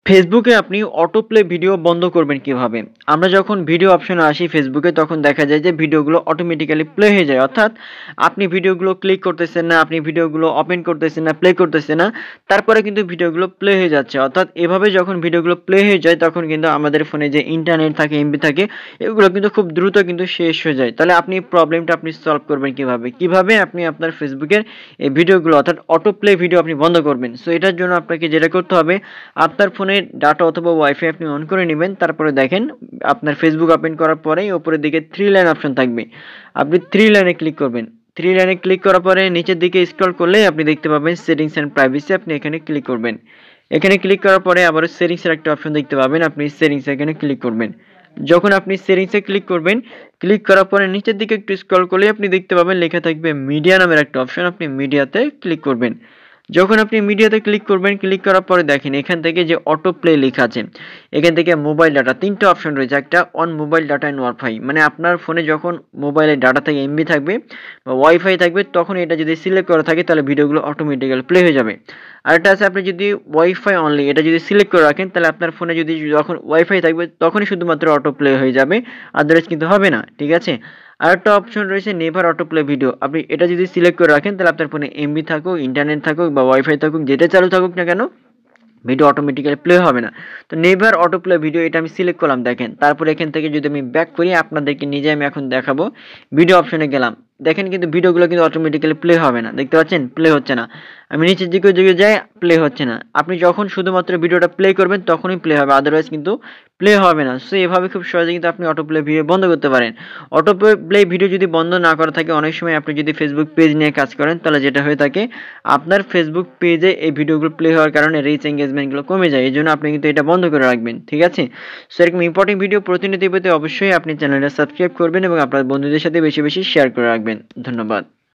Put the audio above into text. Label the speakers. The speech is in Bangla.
Speaker 1: ফেসবুকে আপনি অটো প্লে ভিডিও বন্ধ করবেন কিভাবে? আমরা যখন ভিডিও অপশনে আসি ফেসবুকে তখন দেখা যায় যে ভিডিওগুলো অটোমেটিক্যালি প্লে হয়ে যায়। অর্থাৎ আপনি ভিডিওগুলো ক্লিক করতেছেন না, আপনি ভিডিওগুলো ওপেন করতেছেন না, প্লে করতেছেন না। তারপরে কিন্তু ভিডিওগুলো প্লে হয়ে যাচ্ছে। অর্থাৎ এভাবে যখন ভিডিওগুলো প্লে হয়ে যায় তখন কিন্তু আমাদের ফোনে যে ইন্টারনেট থাকে, এমবি থাকে এগুলো কিন্তু খুব দ্রুত কিন্তু শেষ হয়ে যায়। তাহলে আপনি প্রবলেমটা সলভ করবেন কিভাবে? কিভাবে আপনি আপনার ফেসবুকের এই ভিডিওগুলো অর্থাৎ অটো প্লে ভিডিও আপনি বন্ধ করবেন? সো এটার জন্য আপনাকে যেটা করতে হবে আপনার ফোনে ডাটা অথবা ওয়াইফাই আপনি অন করে নেবেন। তারপরে দেখেন আপনার ফেসবুক ওপেন করার পরেই উপরের দিকে 3 লাইন অপশন থাকবে। আপনি 3 লাইনে ক্লিক করবেন। 3 লাইনে ক্লিক করার পরে নিচের দিকে স্ক্রল করলেই আপনি দেখতে পাবেন সেটিংস এন্ড প্রাইভেসি আপনি এখানে ক্লিক করবেন। এখানে ক্লিক করার পরে আবারও সেটিংস এর একটা অপশন দেখতে পাবেন। আপনি সেটিংস এখানে ক্লিক করবেন। যখন আপনি সেটিংস এ ক্লিক করবেন, ক্লিক করার পরে নিচের দিকে একটু স্ক্রল করলেই আপনি দেখতে পাবেন লেখা থাকবে মিডিয়া নামের একটা অপশন। আপনি মিডিয়াতে ক্লিক করবেন। যখন আপনি মিডিয়াতে ক্লিক করবেন, ক্লিক করার পরে দেখেন এখান থেকে যে অটো প্লে লেখা আছে, এখান থেকে মোবাইল ডাটা ৩ টা অপশন রয়েছে। একটা on mobile data and wifi, মানে আপনার ফোনে যখন মোবাইলে ডাটা থেকে এমবি থাকবে বা ওয়াইফাই থাকবে তখন এটা যদি সিলেক্ট করা থাকে তাহলে ভিডিওগুলো অটোমেটিক্যালি প্লে হয়ে যাবে। আরেকটা আছে আপনি যদি ওয়াইফাই অনলি এটা যদি সিলেক্ট করে রাখেন তাহলে আপনার ফোনে যদি যখন ওয়াইফাই থাকবে তখনই শুধুমাত্র অটো প্লে হয়ে যাবে, আদারওয়াইজ কিন্তু হবে না। ঠিক আছে? আরেকটা অপশন রয়েছে নেভার অটো প্লে ভিডিও। আপনি এটা যদি সিলেক্ট করে রাখেন তাহলে আপনার ফোনে এমবি থাকুক, ইন্টারনেট থাকুক বা ওয়াইফাই থাকুক যেটা চালু থাকুক না কেন ভিডিও অটোমেটিক্যালি প্লে হবে না। তো নেভার অটো প্লে ভিডিও এটা আমি সিলেক্ট করলাম দেখেন। তারপরে এখান থেকে যদি আমি ব্যাক করি আপনাদেরকে নিজে আমি এখন দেখাবো। ভিডিও অপশনে গেলাম। দেখেন কিন্তু ভিডিওগুলো কিন্তু অটোমেটিক্যালি প্লে হবে না। দেখতে পাচ্ছেন? প্লে হচ্ছে না। আমি নিচের দিকে যাই প্লে হচ্ছে না। আপনি যখন শুধুমাত্র ভিডিওটা প্লে করবেন তখনই প্লে হবে। আদারওয়াইজ কিন্তু প্লে হবে না। সো এভাবে খুব সহজে কিন্তু আপনি অটো প্লে ভিডিও বন্ধ করতে পারেন। অটো প্লে ভিডিও যদি বন্ধ না করা থাকে অনেক সময় আপনি যদি ফেসবুক পেজ নিয়ে কাজ করেন তাহলে যেটা হয়ে থাকে আপনার ফেসবুক পেজে এই ভিডিওগুলো প্লে হওয়ার কারণে রিচ এনগেজমেন্টগুলো কমে যায়। এজন্য আপনি কিন্তু এটা বন্ধ করে রাখবেন। ঠিক আছে? সো এরকম ইম্পর্টেন্ট ভিডিও প্রতিনিয়ত পেতে অবশ্যই আপনি চ্যানেলটা সাবস্ক্রাইব করবেন এবং আপনার বন্ধুদের সাথে বেশি শেয়ার করে রাখবেন। ধন্যবাদ।